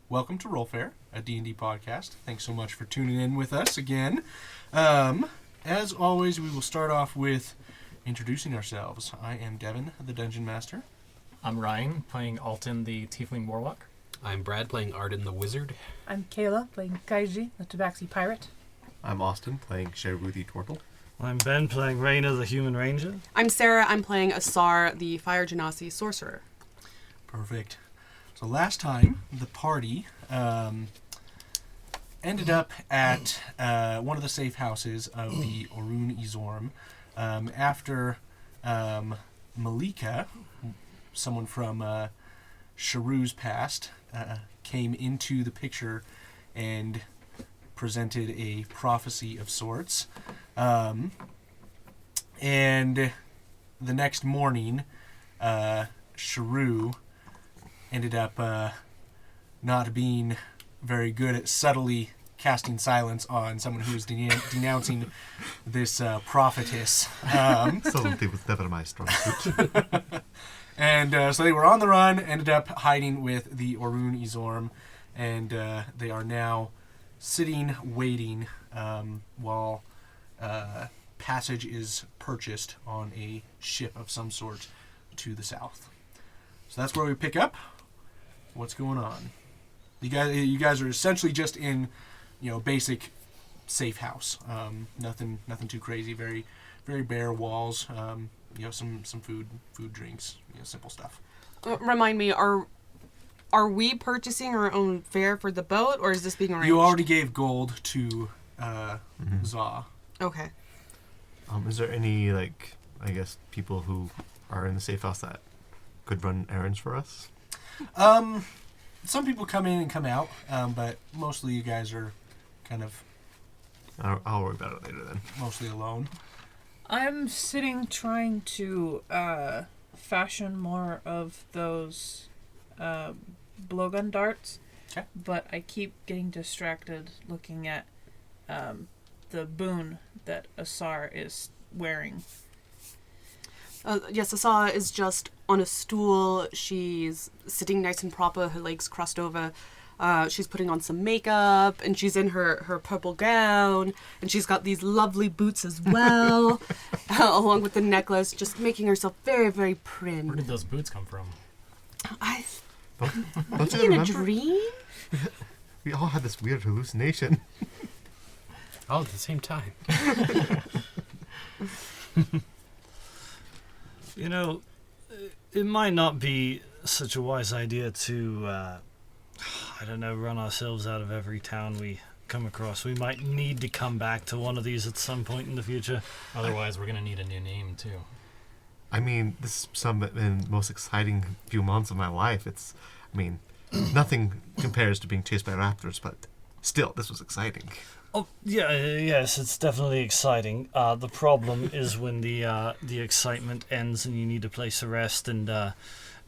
welcome to Roll Fair, a D&D podcast. Thanks so much for tuning in with us again. As always, we will start off with introducing ourselves. I am Devin, the Dungeon Master. I'm Ryan, playing Alton, the Tiefling Warlock. I'm Brad, playing Arden, the Wizard. I'm Kayla, playing Kaiji, the Tabaxi Pirate. I'm Austin, playing Sheru the Turtle. I'm Ben, playing Raina, the Human Ranger. I'm Sarah, I'm playing Asar, the Fire Genasi Sorcerer. Perfect. So last time, the party ended up at one of the safe houses of the Orun Izorm after Malika, someone from Sheru's past, came into the picture and presented a prophecy of sorts. And the next morning, Sheru ended up not being very good at subtly casting silence on someone who was denouncing this prophetess. Subtlety was never my strong suit. And so they were on the run, ended up hiding with the Orun Izorm, and they are now sitting, waiting, while passage is purchased on a ship of some sort to the south. So that's where we pick up. What's going on? You guys are essentially just in, basic safe house. Nothing too crazy. Very, very bare walls. Some food, drinks, simple stuff. Remind me, are we purchasing our own fare for the boat, or is this being arranged? You already gave gold to Za. Okay. Is there any, people who are in the safe house that could run errands for us? Some people come in and come out, but mostly you guys are kind of... I'll worry about it later then. Mostly alone. I'm sitting trying to fashion more of those blowgun darts, okay. But I keep getting distracted looking at the boon that Asar is wearing. Yes, Asar is just on a stool. She's sitting nice and proper, her legs crossed over. She's putting on some makeup, and she's in her purple gown, and she's got these lovely boots as well, along with the necklace, just making herself very, very prim. Where did those boots come from? Don't you In a remember? dream? We all had this weird hallucination. All at the same time. It might not be such a wise idea to, run ourselves out of every town we come across. We might need to come back to one of these at some point in the future. Otherwise, we're going to need a new name, too. I mean, this is some of the most exciting few months of my life. Nothing compares to being chased by raptors, but still, this was exciting. Oh, yes, it's definitely exciting. The problem is when the excitement ends and you need a place to rest, and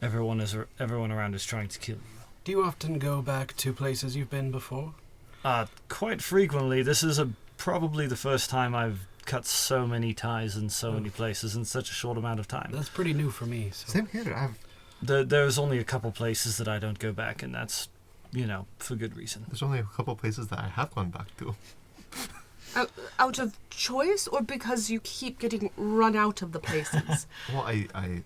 everyone around is trying to kill you. Do you often go back to places you've been before? Quite frequently. This is probably the first time I've cut so many ties in so many places in such a short amount of time. That's pretty new for me. So. Same here. There's only a couple places that I don't go back, and that's, for good reason. There's only a couple places that I have gone back to. Out of choice, or because you keep getting run out of the places? Well, I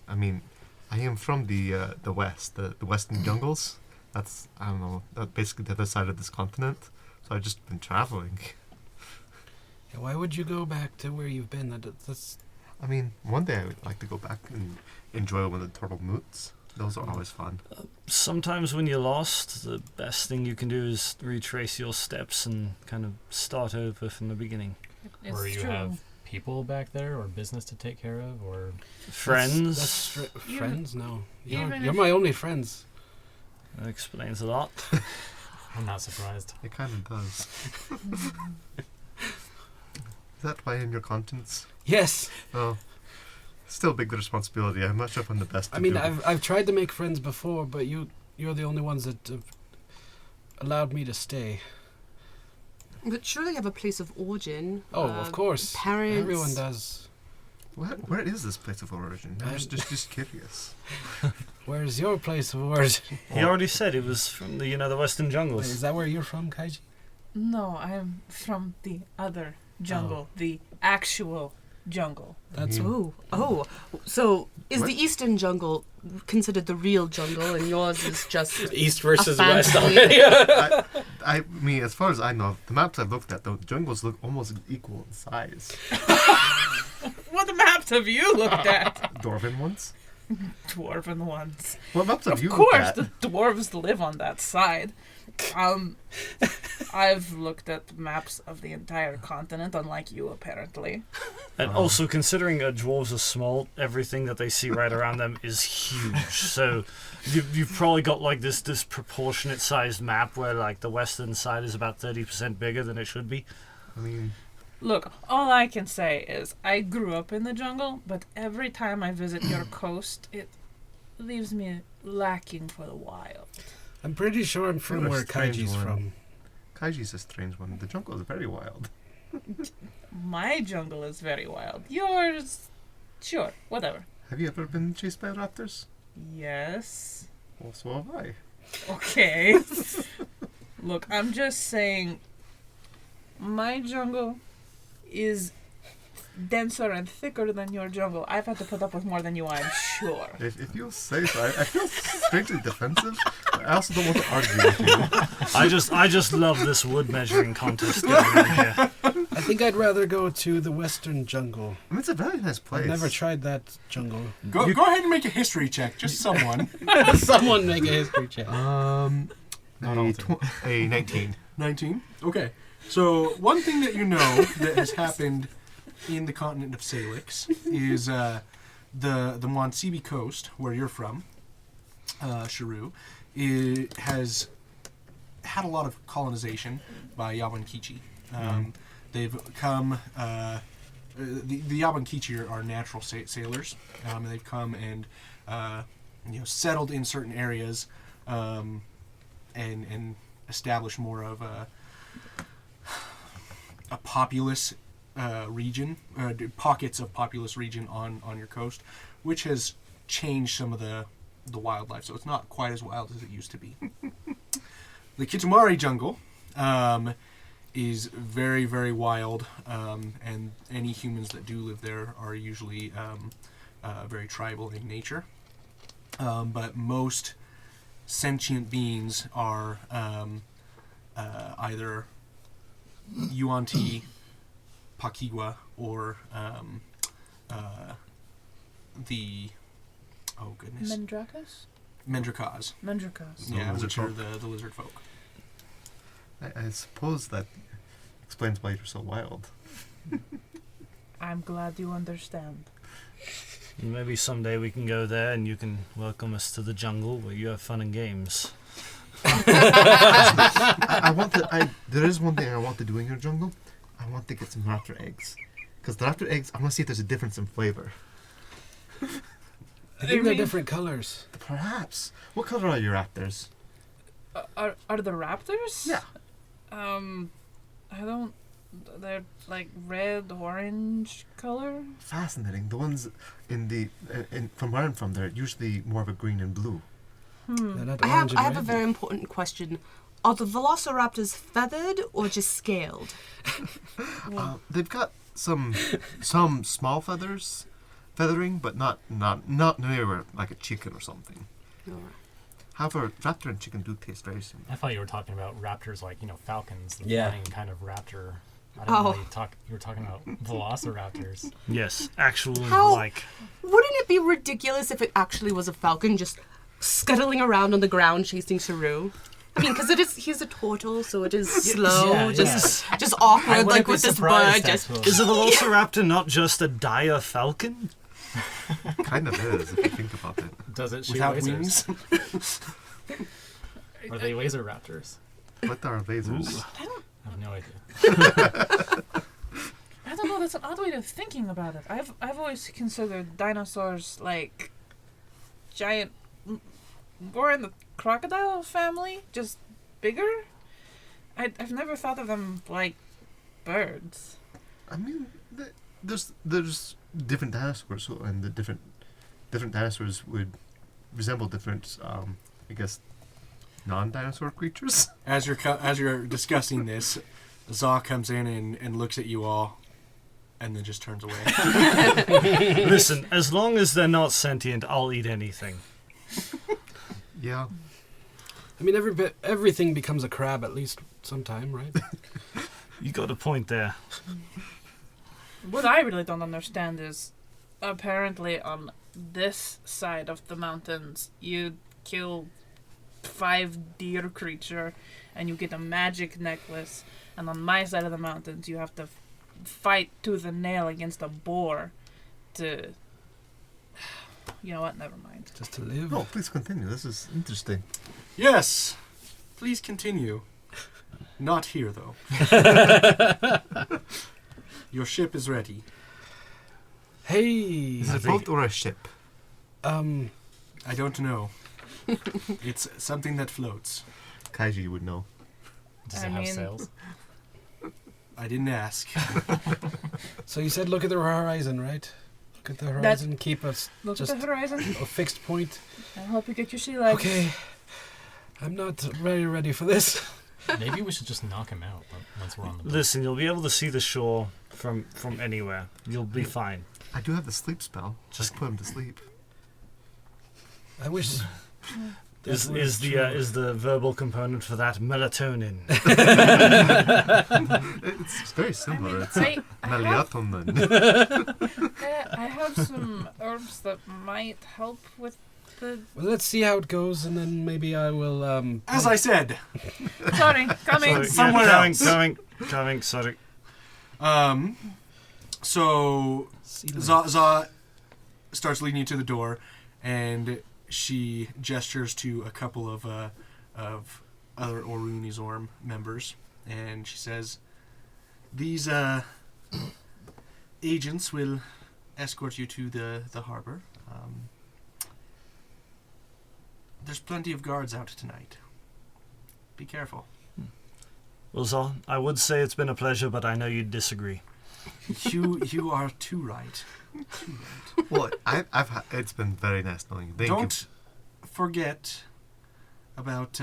am from the west, the western jungles. That's, basically the other side of this continent. So I've just been traveling. Yeah, why would you go back to where you've been? That's. One day I would like to go back and enjoy when the turtle moots. Those are always fun. Sometimes when you're lost, the best thing you can do is retrace your steps and kind of start over from the beginning. It's or you true. have people back there, or business to take care of, or... Friends? Friends? No. Even You're if- my only friends. That explains a lot. I'm not surprised. It kind of does. Is that why in your conscience? Yes. Oh, still a big responsibility. I'm not sure if I'm the best. I've tried to make friends before, but you're the only ones that have allowed me to stay. But surely you have a place of origin. Oh, of course. Parents. Everyone does. Where is this place of origin? I'm just curious. Where's your place of origin? He already said it was from the the western Wait, jungles. is that where you're from, Kaiji? No, I am from the other jungle, the actual jungle. That's Oh. So is What? the eastern jungle considered the real jungle, and yours is just East versus a West fantasy? already. I mean, as far as I know, the maps I've looked at, the jungles look almost equal in size. What maps have you looked at? Dwarven ones? Dwarven ones. What maps have Of you looked course, at? the dwarves live on that side. I've looked at maps of the entire continent, unlike you, apparently. And also, considering dwarves are small, everything that they see right around them is huge. So you've probably got like this disproportionate sized map where like the western side is about 30% bigger than it should be. I mean, Look, all I can say is I grew up in the jungle, but every time I visit your coast, it leaves me lacking for the wild. I'm pretty sure I'm from You're a where strange Kaiji's one. from. Kaiji's a strange one. The jungle is very wild. My jungle is very wild. Yours, sure, whatever. Have you ever been chased by raptors? Yes. Well, so have I. Okay. Look, I'm just saying my jungle is denser and thicker than your jungle. I've had to put up with more than you, I'm sure. If you say so, I feel strangely defensive. But I also don't want to argue with you. I just love this wood measuring contest going on here. I think I'd rather go to the western jungle. I mean, it's a very nice place. I've never tried that jungle. Go ahead and make a history check, just someone. Someone make a history check. Not all a 19. 19. Okay. So one thing that you know that has happened in the continent of Salix is the Monsibi coast, where you're from, Sharu, has had a lot of colonization by Yabankichi. They've come. The Yabankichi are natural sailors, and they've come and settled in certain areas, and established more of a populous region, pockets of populous region on your coast, which has changed some of the wildlife. So it's not quite as wild as it used to be. The Kitamari jungle is very, very wild, and any humans that do live there are usually very tribal in nature. But most sentient beings are either Yuan-Ti, Pakigwa, or Mendrakas? Mendrakas. Mendrakas. The Yeah, lizard which are folk. the lizard folk. I suppose that explains why you're so wild. I'm glad you understand. Maybe someday we can go there and you can welcome us to the jungle where you have fun and games. I want to. There is one thing I want to do in your jungle. I want to get some raptor eggs, because the raptor eggs, I want to see if there's a difference in flavor. I think they're different colors. Perhaps. What color are your raptors? Are the raptors? Yeah. I don't. They're like red, orange color. Fascinating. The ones from where I'm from, they're usually more of a green and blue. They're not I orange and have a red. very important question. Are the velociraptors feathered or just scaled? They've got some small feathering, but not near like a chicken or something. However, raptor and chicken do taste very similar. I thought you were talking about raptors like, falcons, the Yeah. flying kind of raptor. I didn't Oh. know you were talking about velociraptors. Yes, actual How- like. Wouldn't it be ridiculous if it actually was a falcon just scuttling around on the ground chasing Saru? I mean, because he's a turtle, so it is slow, yeah, just I awkward, wouldn't like be with this surprised, bird. Just actually. Is a velociraptor not just a dire falcon? Kind of is, if you think about it. Does it shoot Without lasers? wings. Are they laser raptors? What are lasers? I have no idea. I don't know. That's an odd way of thinking about it. I've always considered dinosaurs like giant, more in the crocodile family, just bigger. I've never thought of them like birds. I mean, there's different dinosaurs, and the different dinosaurs would resemble different, I guess, non-dinosaur creatures. As you're discussing this, Zaw comes in and looks at you all, and then just turns away. Listen, as long as they're not sentient, I'll eat anything. Yeah. I mean, everything becomes a crab at least sometime, right? You got a point there. What I really don't understand is, apparently on this side of the mountains, you kill 5 deer creature, and you get a magic necklace. And on my side of the mountains, you have to fight tooth and nail against a boar to... You know what? Never mind. Just to live. No, please continue. This is interesting. Yes, please continue. Not here, though. Your ship is ready. Hey. Is it a boat or a ship? Um. I don't know. It's something that floats. Kaiji would know. Does I it have mean- sails? I didn't ask. So you said look at the horizon, right? Look at the horizon. Keep us Look just at the horizon. a fixed point. I hope you get your sea legs. Okay. I'm not very ready for this. Maybe we should just knock him out once we're on the boat. Listen, you'll be able to see the shore from anywhere. You'll be fine. I do have the sleep spell. Just put him to sleep. I wish. Is the verbal component for that melatonin? It's very similar. mean, It's I have, melatonin. I have some herbs that might help with the... Well, let's see how it goes, and then maybe I will. As I said. Sorry, coming. Somewhere else. Coming, sorry. So see the- Za starts leading you to the door, and she gestures to a couple of other Orun Izorm members, and she says, "These agents will escort you to the harbor. There's plenty of guards out tonight. Be careful." Well, Zol, I would say it's been a pleasure, but I know you'd disagree. You are too right. Too right. Well, it's been very nice knowing you. Thank you. Don't forget about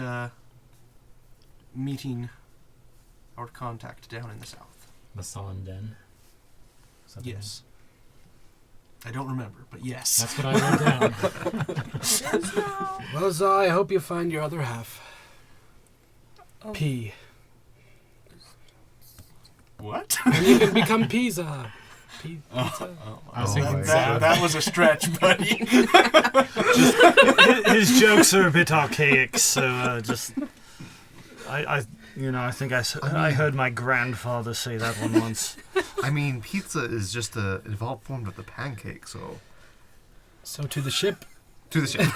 meeting our contact down in the south. The Sullen Den? Is that the Yes. I don't remember, but yes. name? That's what I wrote down. Well, Zah, I hope you find your other half. Oh, P. What? And you can become Pizza. Pizza. I was Oh thinking my Zav. that was a stretch, buddy. His jokes are a bit archaic, so just I think I heard my grandfather say that one once. I mean, pizza is just an evolved form of the pancake, so... So to the ship. To the ship.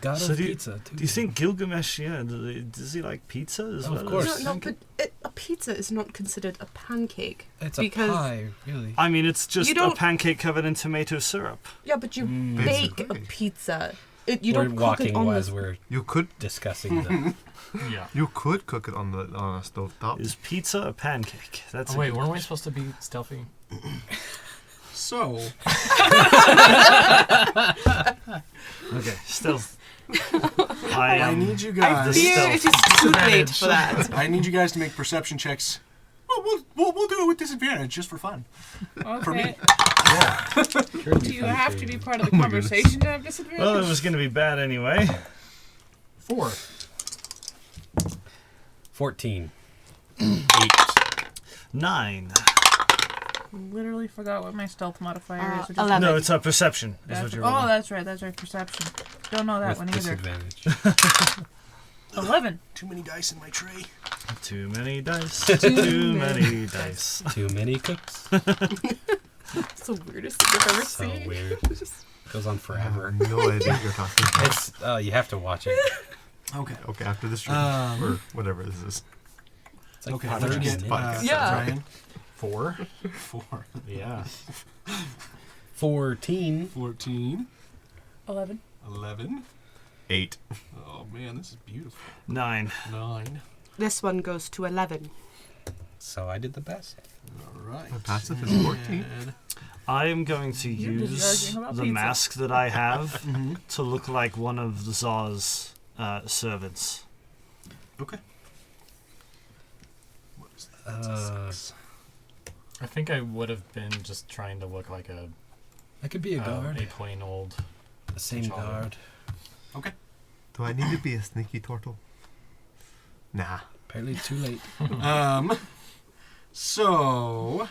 God So of do you- pizza. Too. Do you think Gilgamesh, does he like pizza as Of well? course. as No, pancake? but a pizza is not considered a pancake. It's a because- pie, really? I mean, it's just You a don't- pancake covered in tomato syrup. Yeah, but you bake a Basically. pizza. You we're don't cook walking it on as the... we're You could discussing the. Yeah. cook it on a stove top. Is pizza a pancake? That's Oh, a wait, good weren't we question. supposed to be stealthy? So, Okay, stealth. I need you I guys. fear stealth. it is too late for that. I need you guys to make perception checks. We'll do it with disadvantage just for fun. For me. Okay. Do you have to be part of the conversation to have disadvantage? Well, it was going to be bad anyway. 4. 14. 9. Literally forgot what my stealth modifier is. which is- 11. No, it's a perception. Is That's- what you're oh, rolling. that's right. Perception. Don't know that With one either. disadvantage. 11. Too many dice in my tray. Too many dice. Too many dice. Too many cooks. It's the weirdest thing I've ever So seen. weird. Goes on I forever. have no idea what you're talking about. It's you have to watch it. Okay. Okay, after this stream, Um, or whatever this is. It's like Okay. Potter's What'd you get, Minute. Yeah. Ryan? 4? 4. Yeah. 14. 14. 11. 11. 8. Oh man, this is beautiful. 9. 9. This one goes to 11. So I did the best. All right. My passive is 14. I am going to You're just use arguing about the pizza. mask that I have Mm-hmm. to look like one of the Zaw's servants. Okay. What is that? That's a 6. I think I would have been just trying to look like I could be a guard. a plain old. The same Child. guard. Do I need to be a sneaky turtle? Nah. Apparently too late. So.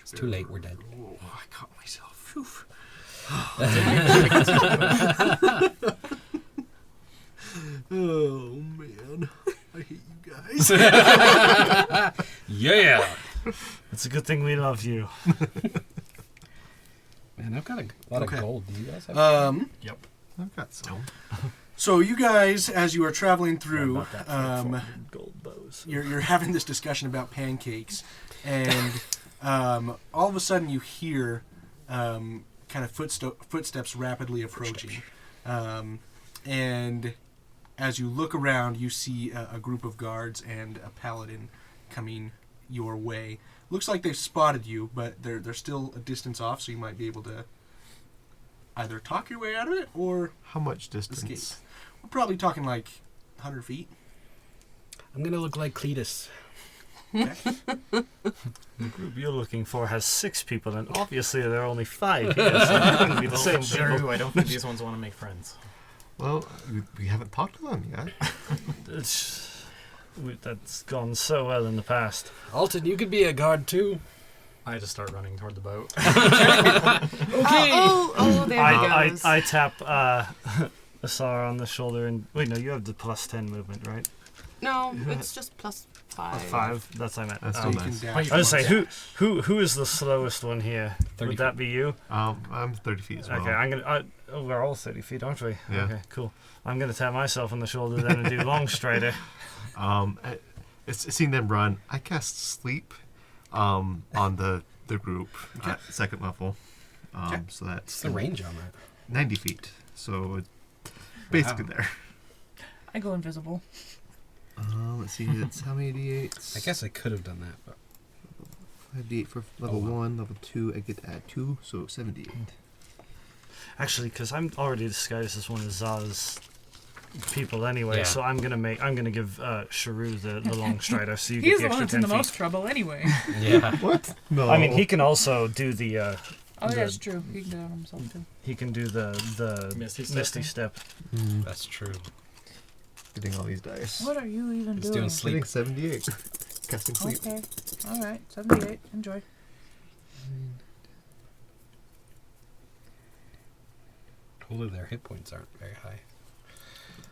It's too late. We're dead. Oh, I caught myself. Phew. Oh man, I hate you guys. Yeah. It's a good thing we love you. Man, I've got a lot Okay. of gold. Do you guys have? I've got some. So you guys, as you are traveling through, About that for 400 gold bows. you're having this discussion about pancakes, and all of a sudden you hear kind of footsteps rapidly approaching, and as you look around, you see a group of guards and a paladin coming your way. Looks like they've spotted you, but they're still a distance off, so you might be able to either talk your way out of it or How much distance? escape. We're probably talking like 100 feet. I'm gonna look like Cletus. Okay. The group you're looking for has 6 people, and obviously there are only 5 here, so it couldn't be the same people. True, I don't think these ones want to make friends. Well, we haven't talked to them yet. That's gone so well in the past. Alton, you could be a guard too. I just start running toward the boat. Okay. Oh, there he goes. I tap Asara on the shoulder and wait, no, you have the +10 movement, right? No, it's just +5. +5. That's what I meant. That's So still you can nice. dash I was say once. who is the slowest one here? 30 Would that be you? I'm 30 feet as well. Okay, I'm gonna. We're all 30 feet, aren't we? Yeah. Okay, cool. I'm gonna tap myself on the shoulder then and do long strider. Seeing them run, I cast sleep on the group Okay. at 2nd level. Okay. So What's that's the range on that? 90 feet. So it's basically there. I go invisible. Let's see, it's how many d8s? I guess I could have done that, but 5d8 for level Oh, wow. 1, level 2, I get to add 2, so 78. Actually, because I'm already disguised as one of Zaz's people anyway, Yeah. so I'm gonna give Sharu the long strider, so you He's get the the one extra that's in 10 the feet. most trouble anyway. yeah. What? No. I mean, he can also do the. Oh, The- yeah, it's true. He can do it himself too. He can do the Misty step misty thing? step. That's true. Getting all these dice. What are you even He's doing? doing sleep. Getting 78. Casting sleep. Okay. All right. 78. Enjoy. Hopefully their hit points aren't very high.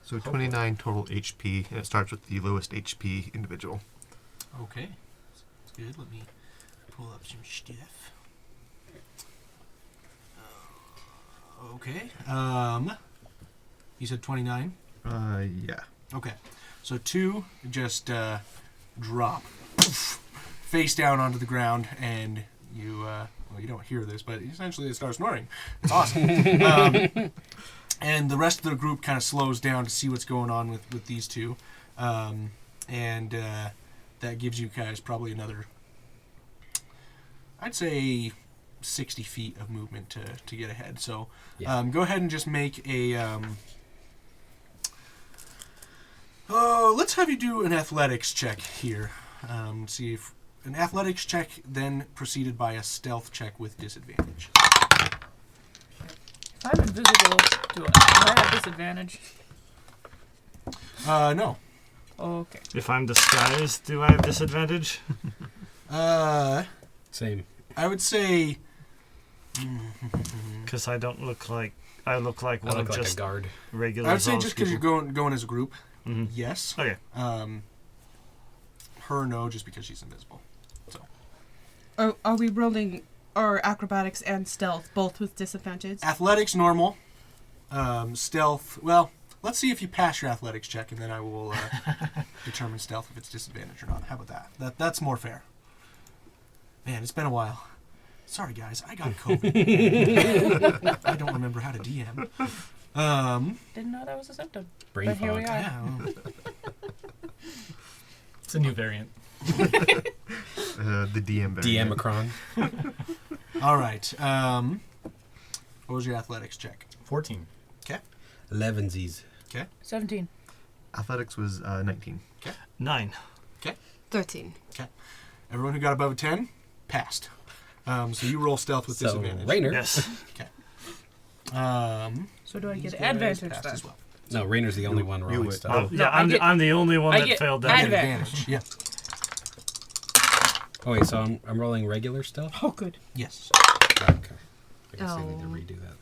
So 29 total HP, and it starts with the lowest HP individual. Okay. That's good. Let me pull up some stuff. Okay. You said 29? Yeah. Okay. So 2 just drop face down onto the ground, and you well, you don't hear this, but essentially it starts snoring. It's awesome. And the rest of the group kind of slows down to see what's going on with these 2, and that gives you guys probably another, I'd say, 60 feet of movement to get ahead. So Yeah. go ahead and just make a let's have you do an athletics check here. See if an athletics check, then preceded by a stealth check with disadvantage. If I'm invisible, do I have disadvantage? No. Okay. If I'm disguised, do I have disadvantage? Same. I would say. Because I don't look like I look like I one look of like a just guard. regular. I would say Zaw's just because you're people. going as a group. Mhm. Yes. Okay. Her no, just because she's invisible. Are we rolling our acrobatics and stealth both with disadvantage? Athletics normal. Stealth. Well, let's see if you pass your athletics check, and then I will determine stealth if it's disadvantage or not. How about that? That's more fair. Man, it's been a while. Sorry, guys. I got COVID. I don't remember how to DM. Didn't know that was a symptom. Brain But here we fog. are. Yeah. It's a new variant. The DM variant. Diamacron. All right. What was your athletics check? 14. 11sies. 17. Athletics was 19. 9. 13. Everyone who got above a 10 passed. So you roll stealth with So, disadvantage. Rainer. Yes. So do I these get guys advantage passed then? as well. No, Rainer's the only one rolling would. stuff. Oh, yeah, I get- I'm the only one I that get failed You that. get advantage. Yeah. Oh, wait, so I'm rolling regular stuff? Oh, good. Yes. Okay. I guess I need to Oh. redo that.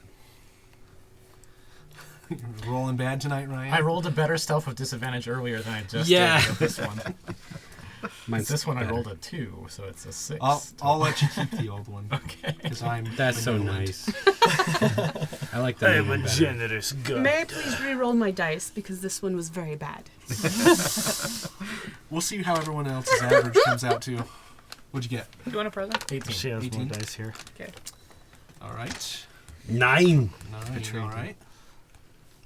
Rolling bad tonight, Ryan. I rolled a better stealth with disadvantage earlier than I just Yeah. did with this one. Mine's This one I better. rolled a 2, so it's a 6. I'll let you keep the old one Okay. because I'm. That's so benevolent. nice. I like the I new am a one better. generous god. May I please re-roll my dice because this one was very bad. We'll see how everyone else's average comes out to. What'd you get? Do you want a present? 18. She has 18. more dice here. All right. 9. 9. Betrayed All me. right.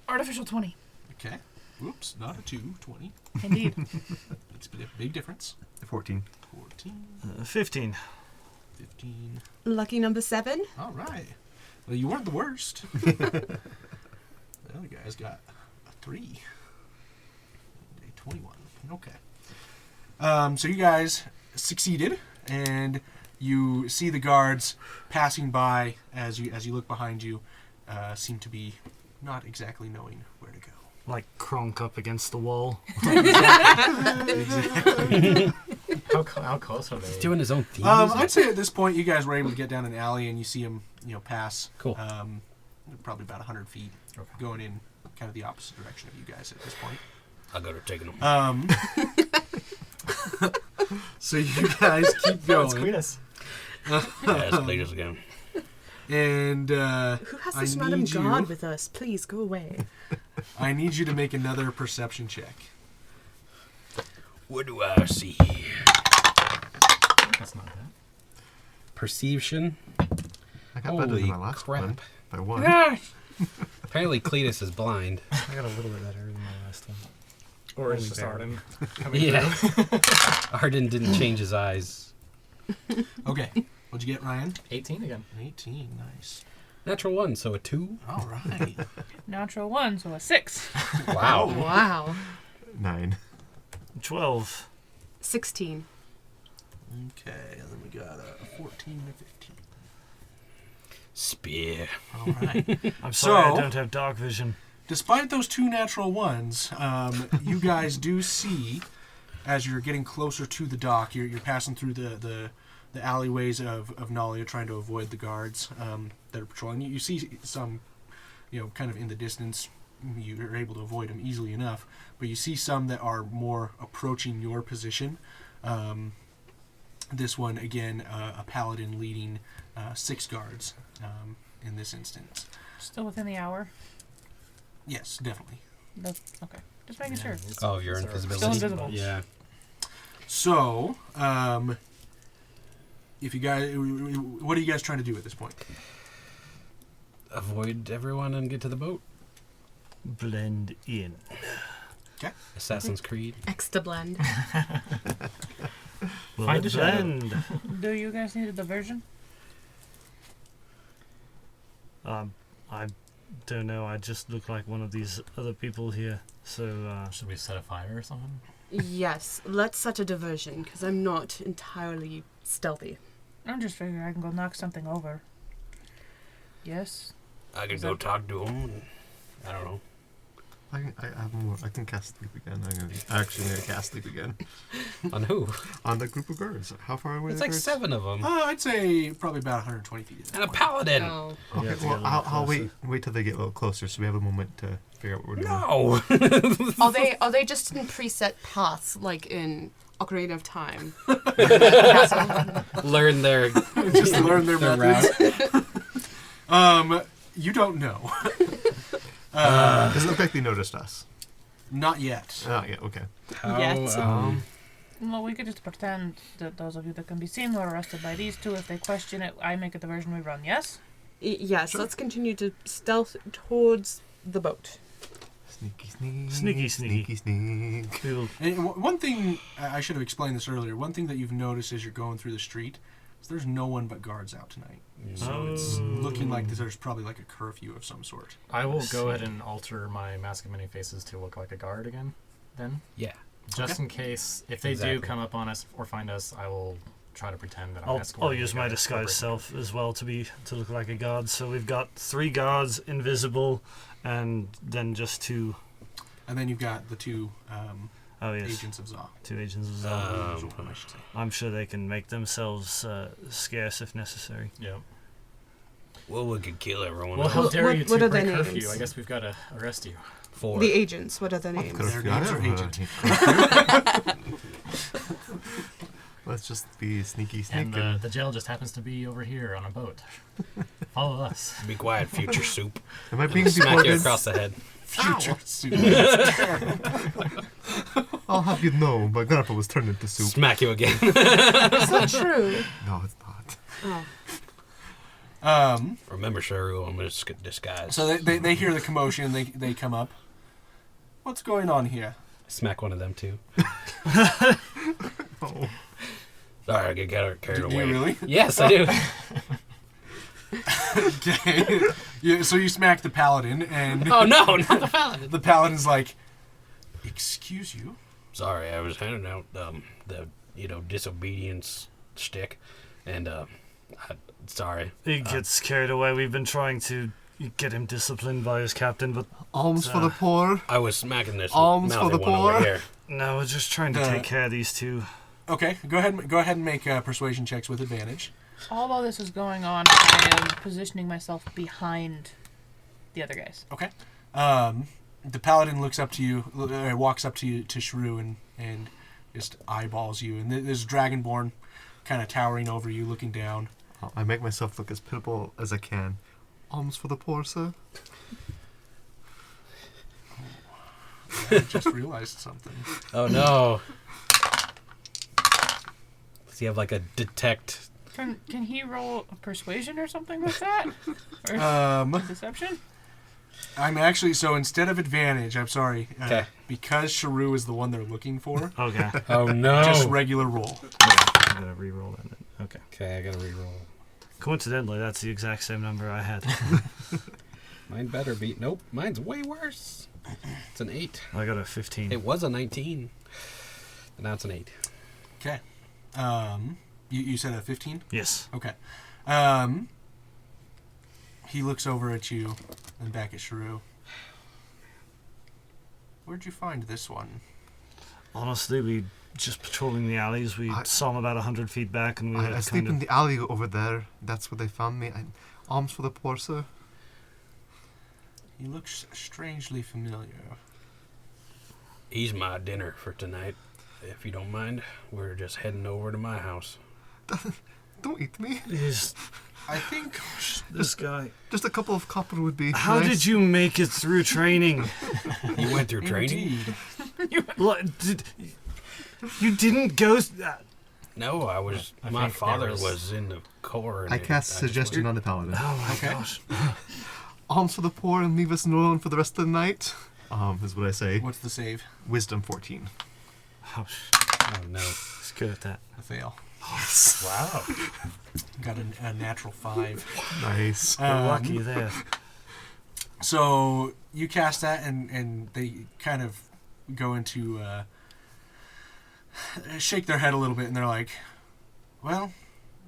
Artificial 20. Okay. Oops, not a 2. 20. Indeed. Makes a big difference. 14. 14. 15. 15. Lucky number 7. All right. Well, you weren't the worst. The other guy's got a 3. A 21. Okay. So you guys succeeded, and you see the guards passing by as you look behind you. Seem to be not exactly knowing where to go. Like Kronk up against the wall. Exactly. How close are they? He's doing his own theme. I'd say at this point, you guys were able to get down an alley, and you see him, pass. Cool. Probably about 100 feet, Okay. going in kind of the opposite direction of you guys at this point. I'll go to taking him. So you guys keep Let's going, greet us. Yes, lead us again. and Who has I this random need you- god with us? Please go away. I need you to make another perception check. What do I see? That's not bad. Perception. I got better Holy than my last crap. one by 1. Gosh. Apparently Cletus is blind. I got a little bit better than my last one. Or it's Only just barely. Arden. coming Yeah. through. Arden didn't change his eyes. Okay, what'd you get, Ryan? 18 again. 18. Nice. Natural 1, so a 2. All right. Natural 1, so a 6. Wow. Wow. 9. 12. 16. Okay, and then we got a 14 to 15. Spear. All right. I'm sorry So- I don't have dark vision. Despite those 2 natural ones, you guys do see, as you're getting closer to the dock, you're passing through the alleyways of Nalia, trying to avoid the guards that are patrolling you. You see some, kind of in the distance. You're able to avoid them easily enough, but you see some that are more approaching your position. This one, again, a paladin leading 6 guards in this instance. Still within the hour. Yes, definitely. That's okay. Just making sure. Oh, your Still invisibility. invisible. Yeah. So, if you guys, what are you guys trying to do at this point? Avoid everyone and get to the boat. Blend in. Assassin's Creed. Extra blend. Will Find it a shadow. blend? Do you guys need a diversion? I don't know. I just look like one of these other people here. So, Should we set a fire or something? Yes, let's set a diversion because I'm not entirely stealthy. I'm just figuring I can go knock something over. Yes. I could Is go that- talk to him. And, I don't know. I have more. I can cast sleep again. I'm actually going to cast sleep again. On who? On the group of guards. How far away It's are like the guards? 7 of them. I'd say probably about 120 feet. At this And a point. paladin. Oh. Okay, Yeah, to get a well, little I'll closer. wait till they get a little closer so we have a moment to figure out what we're doing. No. Are they just in preset paths like in Ocarina of Time? Learn their Just learn their their methods. route. You don't know. Does it look like they noticed us? Not yet. Oh, yeah, okay. How, Yet. Well, we could just pretend that those of you that can be seen were arrested by these 2. If they question it, I make a diversion, we run. Yes? Yes, Sure. let's continue to stealth towards the boat. Sneaky sneak. Sneaky sneak. Sneaky sneak. We will And one thing I should have explained this earlier. One thing that you've noticed as you're going through the street is there's no one but guards out tonight. So it's looking like there's probably like a curfew of some sort. I will go ahead and alter my Mask of Many Faces to look like a guard again, then. Yeah. Just in case, if they do Exactly. come up on us or find us, I will try to pretend that I'm I'll escorting use you my guys disguise appropriately. self as well to look like a guard. So we've got 3 guards, invisible, and then just 2. And then you've got the two Oh yes, agents of Za. 2 agents of Zod. I should say. I'm sure they can make themselves scarce if necessary. Yeah. Well, we could kill everyone. Well, how What- dare what- you what to are their break curfew? names? I guess we've got to arrest you. For The agents. What are their names? Their names are agent. Let's just be sneaky And sneak. the jail just happens to be over here on a boat. Follow us. Be quiet, future soup. Am I being Smack you deported? across the head. Future soup. I'll have you know, my grandpa was turned into soup. Smack you again. Is that true? No, it's not. Oh. Remember, Sharu, I'm going to disguise. So they hear the commotion. They come up. What's going on here? Smack one of them, too. Oh. Sorry, I get carried Do away. you really? Yes, I do. Okay. Yeah, so you smack the paladin, and Oh, no, not the paladin. the paladin's like, "Excuse you." Sorry, I was handing out the disobedience stick, and sorry. He gets carried away. We've been trying to get him disciplined by his captain, but Alms for the poor. I was smacking this Alms for mouthy the one over poor. here. no, we're just trying to take care of these 2. Okay, go ahead and make persuasion checks with advantage. All while this is going on, I am positioning myself behind the other guys. Okay. The paladin looks up to you, walks up to you to Shrew, and just eyeballs you. And there's Dragonborn, kind of towering over you, looking down. I make myself look as pitiful as I can. Alms for the poor, sir. I just realized something. Oh, no. Does he have like a detect? Can he roll a persuasion or something with that? Or deception? I'm actually, so instead of advantage, I'm sorry, Okay. because Shrew is the one they're looking for, Okay. Oh, no. just regular roll. I'm gonna re-roll that. Then. Okay. Okay, I gotta reroll. Coincidentally, that's the exact same number I had. Mine better be. Nope, mine's way worse. It's an 8. I got a 15. It was a 19. And now it's an 8. Okay. You said a 15? Yes. Okay. He looks over at you and back at Shrew. Where'd you find this one? Honestly, we just patrolling the alleys. We saw him about 100 feet back, and we I had sleep kind in of... the alley over there. That's where they found me. Alms for the poor, sir. He looks strangely familiar. He's my dinner for tonight. If you don't mind, we're just heading over to my house. Don't eat me. Is I think this guy... Just a couple of copper would be How nice. did you make it through training? You went through training? Indeed. You didn't go... No, I was. I My think there father was- was in the Corps. and I cast just suggestion on the paladin. Oh my Okay. gosh. Alms for the poor and leave us alone for the rest of the night. Is what I say. What's the save? Wisdom 14. Oh, Oh no. he's good at that. A fail. Wow. Got a natural 5. Nice. We're lucky there. So you cast that, and they kind of go into shake their head a little bit, and they're like, "Well,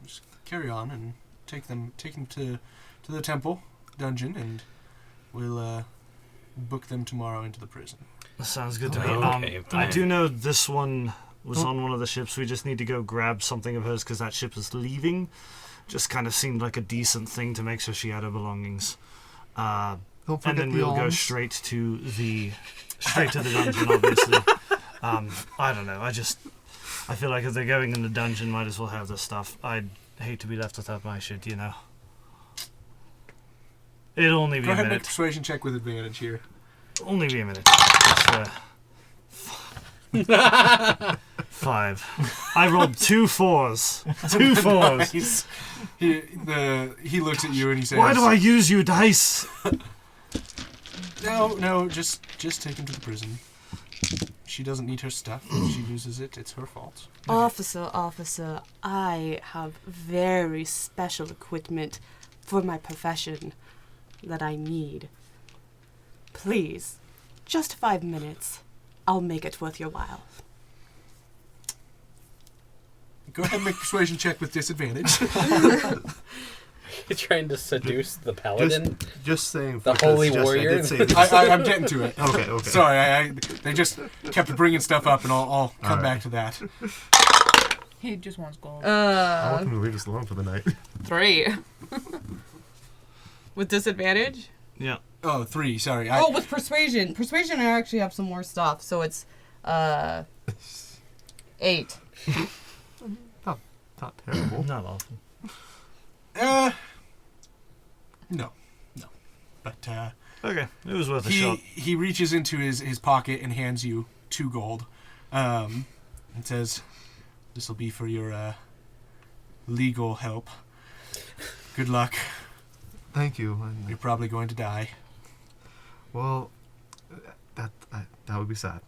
just carry on and take them to the temple dungeon, and we'll book them tomorrow into the prison." Sounds good to me. Okay, I fine. do know this one was on one of the ships. We just need to go grab something of hers because that ship is leaving. Just kind of seemed like a decent thing to make sure she had her belongings. Don't forget And then the we'll go alms. straight to the dungeon, obviously. I don't know. I feel like if they're going in the dungeon, might as well have the stuff. I'd hate to be left without my shit, you know. It'll only be Go a ahead and make a minute. persuasion check with advantage here. Only be a minute. It's, 5. I rolled 2 4s. 2 4s. Nice. He looks at you and he says, Why do I use you dice? No, just take him to the prison. She doesn't need her stuff. If she loses it, it's her fault. Officer, I have very special equipment for my profession that I need. Please, just 5 minutes. I'll make it worth your while. Go ahead and make a persuasion check with disadvantage. You're trying to seduce the paladin? Just saying. The Fortress, holy just- I warrior? did say this. I'm getting to it. Okay. Sorry, they just kept bringing stuff up, and I'll come Alright. back to that. He just wants gold. I want him to leave us alone for the night. 3. With disadvantage? Yeah. Oh, 3. Sorry. With persuasion. Persuasion, I actually have some more stuff, so it's 8. Not terrible. Not awful. No. But Okay, it was worth a shot. he reaches into his pocket and hands you 2 gold, and says, "This will be for your legal help. Good luck. Thank you. And, You're probably going to die." well, that would be sad.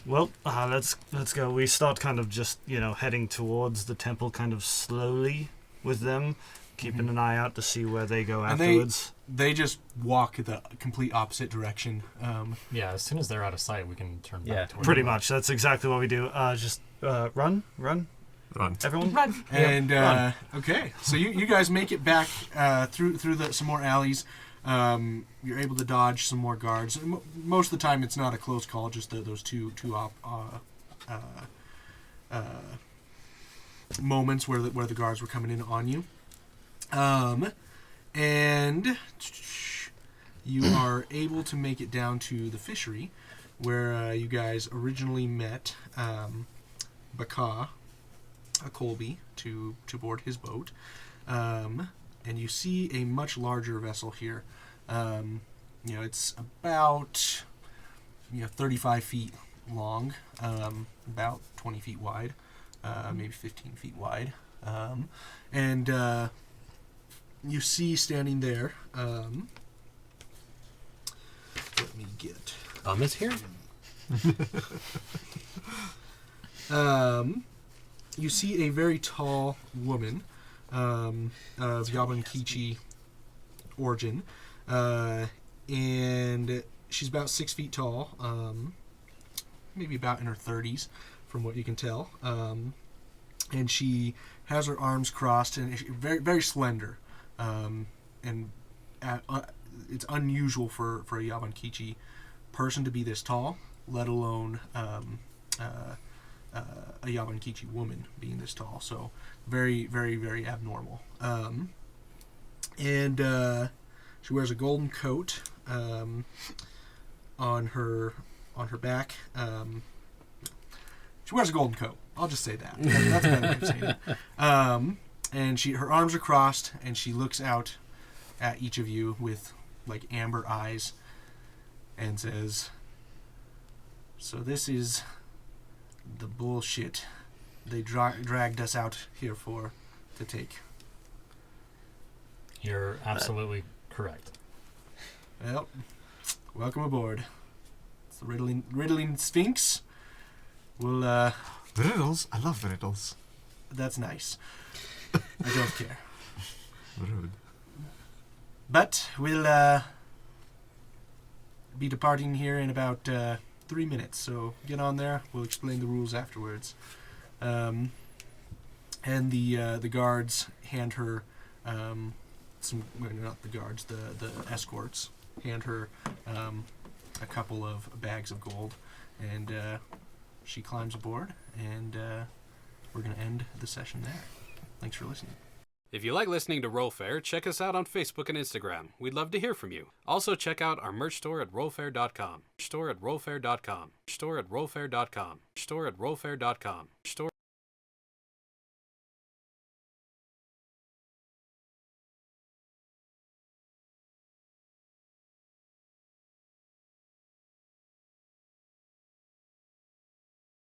Well, let's go. We start kind of just, heading towards the temple kind of slowly with them, keeping an eye out to see where they go And afterwards. They just walk the complete opposite direction. Yeah, as soon as they're out of sight, we can turn Yeah. back toward Pretty them. much. That's exactly what we do. Just run, Run. everyone. Run. And run. okay, so you guys make it back through some more alleys. You're able to dodge some more guards. Most of the time, it's not a close call. Just those two moments where the guards were coming in on you. And you are able to make it down to the fishery, where you guys originally met Baka, a Colby, to board his boat. And you see a much larger vessel here. It's about 35 feet long, about 20 feet wide, maybe 15 feet wide. And you see standing there, let me get... Is here? You see a very tall woman of Yabankichi origin, and she's about 6 feet tall, maybe about in her 30s, from what you can tell. And she has her arms crossed, and she's very, very slender. And it's unusual for a Yabankichi person to be this tall, let alone a Yabankichi woman being this tall. So very, very, very abnormal. And she wears a golden coat on her back. She wears a golden coat. I'll just say that. That's a better way of saying it. And her arms are crossed, and she looks out at each of you with like amber eyes, and says, "So this is the bullshit they dragged us out here to take." You're absolutely correct. Well, welcome aboard. It's the riddling Sphinx. We'll The riddles. I love the riddles. That's nice. I don't care. Rude. But we'll be departing here in about 3 minutes, so get on there. We'll explain the rules afterwards. And the guards hand her not the guards, the escorts hand her a couple of bags of gold, and she climbs aboard, and we're going to end the session there. Thanks for listening. If you like listening to Rollfair, check us out on Facebook and Instagram. We'd love to hear from you. Also, check out our merch store at rollfair.com. Store at rollfair.com. Store at rollfair.com. Store at rollfair.com. Store